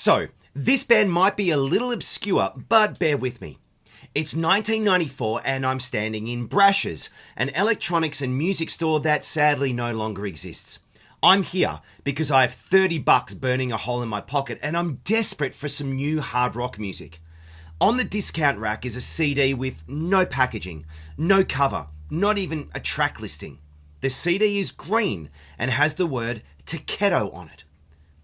So, this band might be a little obscure, but bear with me. It's 1994 and I'm standing in Brash's, an electronics and music store that sadly no longer exists. I'm here because I have $30 burning a hole in my pocket and I'm desperate for some new hard rock music. On the discount rack is a CD with no packaging, no cover, not even a track listing. The CD is green and has the word Tyketto on it.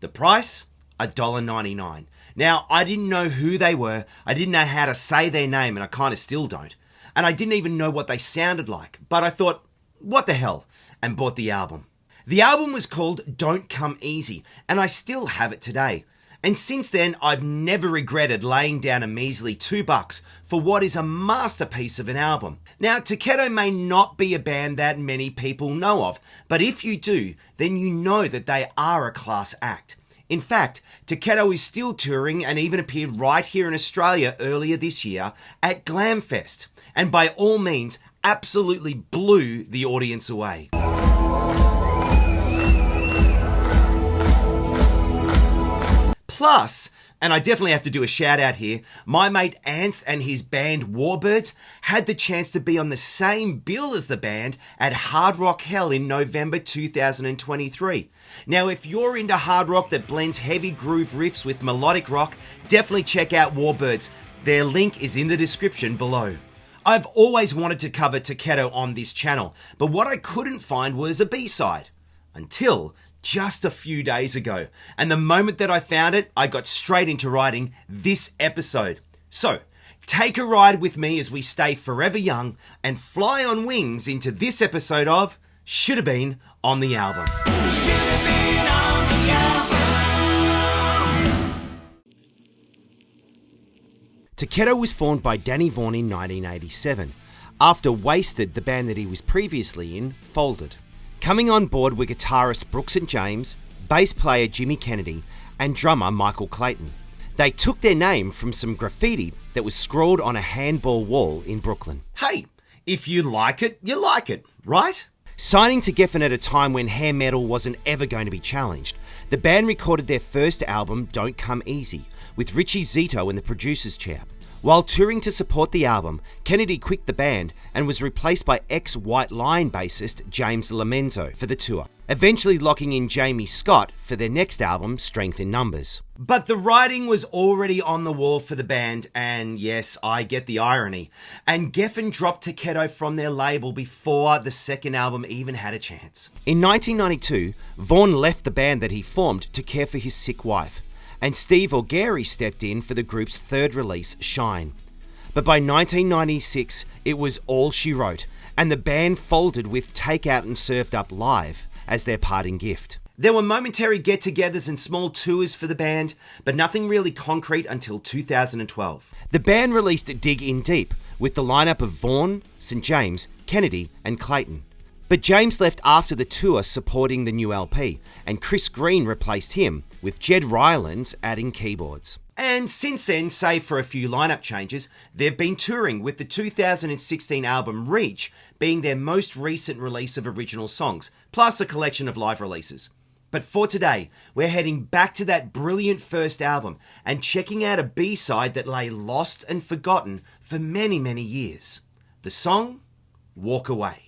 The price? $1.99. Now, I didn't know who they were, I didn't know how to say their name, and I kind of still don't. And I didn't even know what they sounded like, but I thought, what the hell, and bought the album. The album was called Don't Come Easy, and I still have it today. And since then, I've never regretted laying down a measly $2 for what is a masterpiece of an album. Now, Tyketto may not be a band that many people know of, but if you do, then you know that they are a class act. In fact, Tyketto is still touring and even appeared right here in Australia earlier this year at Glamfest, and by all means, absolutely blew the audience away. Plus, and I definitely have to do a shout out here, my mate Anth and his band WARBIRDS had the chance to be on the same bill as the band at Hard Rock Hell in November 2023. Now, if you're into hard rock that blends heavy groove riffs with melodic rock, definitely check out WARBIRDS. Their link is in the description below. I've always wanted to cover Tyketto on this channel, but what I couldn't find was a B-side. Until just a few days ago. And the moment that I found it, I got straight into writing this episode. So, take a ride with me as we stay forever young and fly on wings into this episode of Should Have Been on the Album. Should have been on the album. Tyketto was formed by Danny Vaughn in 1987, after Wasted, the band that he was previously in, folded. Coming on board were guitarist Brooks St. James, bass player Jimmy Kennedy, and drummer Michael Clayton. They took their name from some graffiti that was scrawled on a handball wall in Brooklyn. Hey, if you like it, you like it, right? Signing to Geffen at a time when hair metal wasn't ever going to be challenged, the band recorded their first album, Don't Come Easy, with Richie Zito in the producer's chair. While touring to support the album, Kennedy quit the band and was replaced by ex-White Lion bassist James Lamenzo for the tour, eventually locking in Jamie Scott for their next album, Strength in Numbers. But the writing was already on the wall for the band, and yes, I get the irony, and Geffen dropped Tyketto from their label before the second album even had a chance. In 1992, Vaughn left the band that he formed to care for his sick wife, and Steve Augeri stepped in for the group's third release, Shine. But by 1996, it was all she wrote, and the band folded with Take Out and Served Up Live as their parting gift. There were momentary get-togethers and small tours for the band, but nothing really concrete until 2012. The band released Dig In Deep with the lineup of Vaughn, St. James, Kennedy, and Clayton. But James left after the tour supporting the new LP, and Chris Green replaced him, with Jed Rylands adding keyboards. And since then, save for a few lineup changes, they've been touring, with the 2016 album Reach being their most recent release of original songs, plus a collection of live releases. But for today, we're heading back to that brilliant first album and checking out a B-side that lay lost and forgotten for many, many years. The song, Walk Away.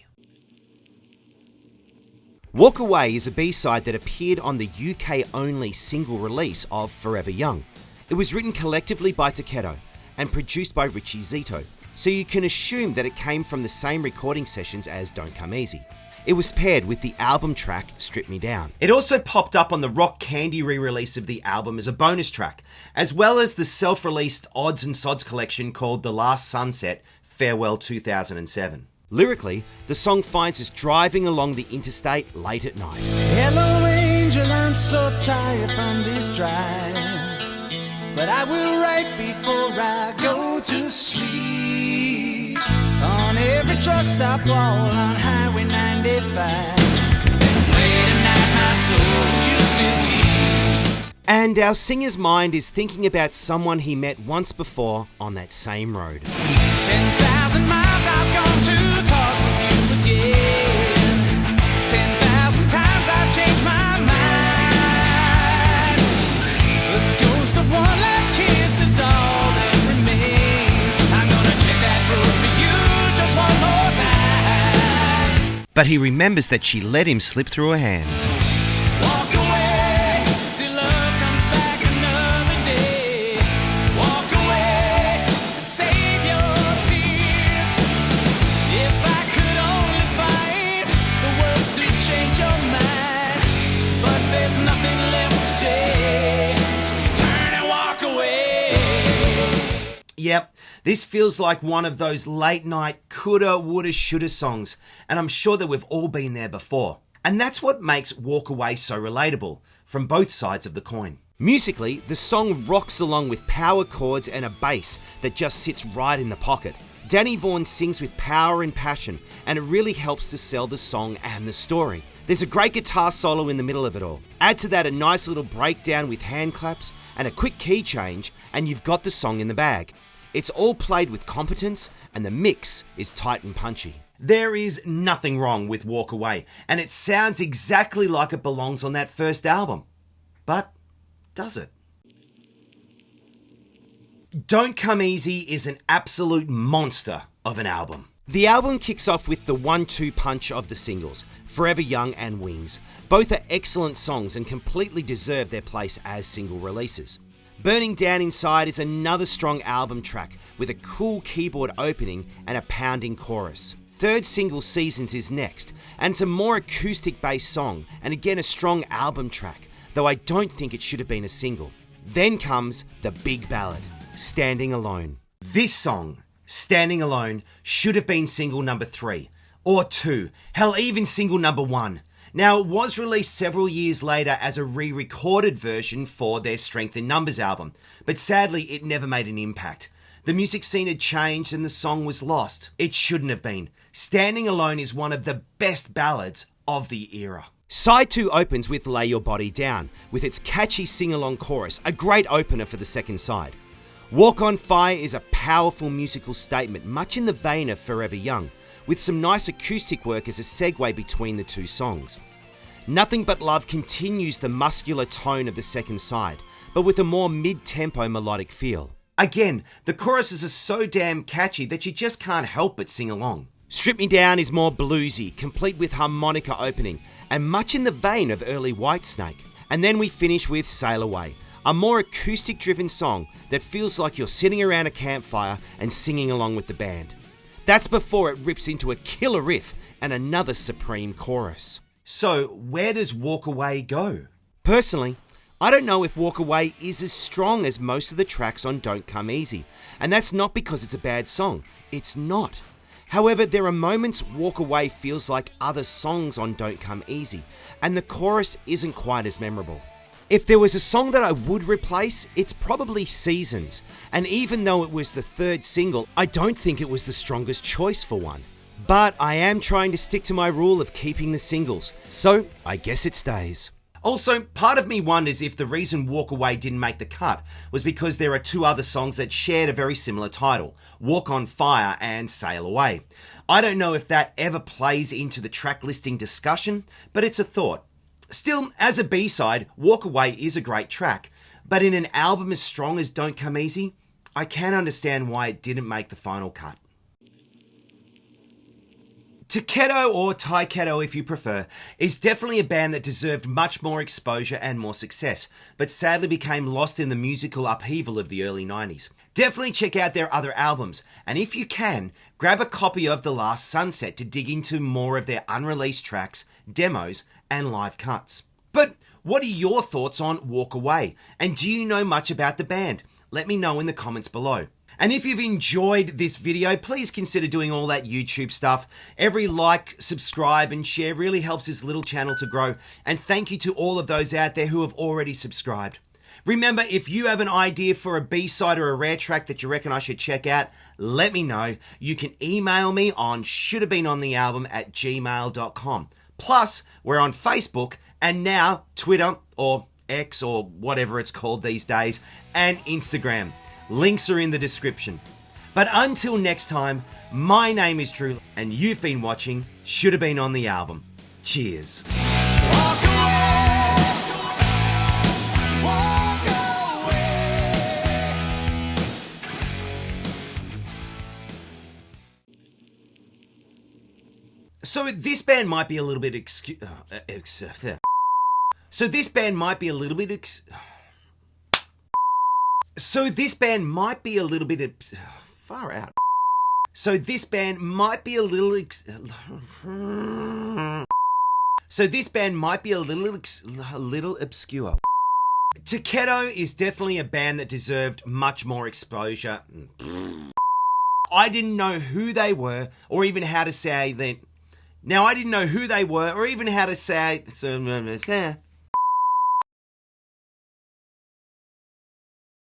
Walk Away is a B-side that appeared on the UK-only single release of Forever Young. It was written collectively by Tyketto and produced by Richie Zito, so you can assume that it came from the same recording sessions as Don't Come Easy. It was paired with the album track Strip Me Down. It also popped up on the Rock Candy re-release of the album as a bonus track, as well as the self-released Odds and Sods collection called The Last Sunset, Farewell 2007. Lyrically, the song finds us driving along the interstate late at night. Hello angel, I'm so tired from this drive, but I will write before I go to sleep. On every truck stop wall on Highway 95, late at night my soul used to keep. And our singer's mind is thinking about someone he met once before on that same road. 10,000 miles I've gone to talk with you again. 10,000 times I've changed my mind. The ghost of but he remembers that she let him slip through her hands. Walk away till love comes back another day. Walk away and save your tears. If I could only find the words to change your mind, but there's nothing left to say, so you turn and walk away. Yep, this feels like one of those late night coulda, woulda, shoulda songs, and I'm sure that we've all been there before. And that's what makes Walk Away so relatable, from both sides of the coin. Musically, the song rocks along with power chords and a bass that just sits right in the pocket. Danny Vaughn sings with power and passion, and it really helps to sell the song and the story. There's a great guitar solo in the middle of it all. Add to that a nice little breakdown with hand claps and a quick key change, and you've got the song in the bag. It's all played with competence, and the mix is tight and punchy. There is nothing wrong with Walk Away, and it sounds exactly like it belongs on that first album. But does it? Don't Come Easy is an absolute monster of an album. The album kicks off with the 1-2 punch of the singles, Forever Young and Wings. Both are excellent songs and completely deserve their place as single releases. Burning Down Inside is another strong album track with a cool keyboard opening and a pounding chorus. Third single, Seasons, is next, and it's a more acoustic-based song, and again a strong album track, though I don't think it should have been a single. Then comes the big ballad, Standing Alone. This song, Standing Alone, should have been single number 3, or 2, hell even single number 1. Now, it was released several years later as a re-recorded version for their Strength in Numbers album, but sadly it never made an impact. The music scene had changed and the song was lost. It shouldn't have been. Standing Alone is one of the best ballads of the era. Side 2 opens with Lay Your Body Down, with its catchy sing-along chorus, a great opener for the second side. Walk on Fire is a powerful musical statement, much in the vein of Forever Young, with some nice acoustic work as a segue between the two songs. Nothing But Love continues the muscular tone of the second side, but with a more mid-tempo melodic feel. Again, the choruses are so damn catchy that you just can't help but sing along. Strip Me Down is more bluesy, complete with harmonica opening, and much in the vein of early Whitesnake. And then we finish with Sail Away, a more acoustic-driven song that feels like you're sitting around a campfire and singing along with the band. That's before it rips into a killer riff and another supreme chorus. So, where does Walk Away go? Personally, I don't know if Walk Away is as strong as most of the tracks on Don't Come Easy, and that's not because it's a bad song. It's not. However, there are moments Walk Away feels like other songs on Don't Come Easy, and the chorus isn't quite as memorable. If there was a song that I would replace, it's probably Seasons, and even though it was the third single, I don't think it was the strongest choice for one. But I am trying to stick to my rule of keeping the singles, so I guess it stays. Also, part of me wonders if the reason Walk Away didn't make the cut was because there are two other songs that shared a very similar title, Walk on Fire and Sail Away. I don't know if that ever plays into the track listing discussion, but it's a thought. Still, as a B-side, Walk Away is a great track, but in an album as strong as Don't Come Easy, I can understand why it didn't make the final cut. Tyketto, or Tyketto if you prefer, is definitely a band that deserved much more exposure and more success, but sadly became lost in the musical upheaval of the early 90s. Definitely check out their other albums, and if you can, grab a copy of The Last Sunset to dig into more of their unreleased tracks, demos, and live cuts. But what are your thoughts on Walk Away? And do you know much about the band? Let me know in the comments below. And if you've enjoyed this video, please consider doing all that YouTube stuff. Every like, subscribe, and share really helps this little channel to grow. And thank you to all of those out there who have already subscribed. Remember, if you have an idea for a B-side or a rare track that you reckon I should check out, let me know. You can email me on shouldvebeenonthealbum@gmail.com. Plus, we're on Facebook and now Twitter or X or whatever it's called these days, and Instagram. Links are in the description. But until next time, my name is Drew, and you've been watching Should Have Been on the Album. Cheers. Walk away. Walk away. So this band might be a little bit So this band might be a little bit So this band might be a little bit far out. So this band might be a little So this band might be a little obscure. Tyketto is definitely a band that deserved much more exposure. I didn't know who they were or even how to say that. Now, I didn't know who they were or even how to say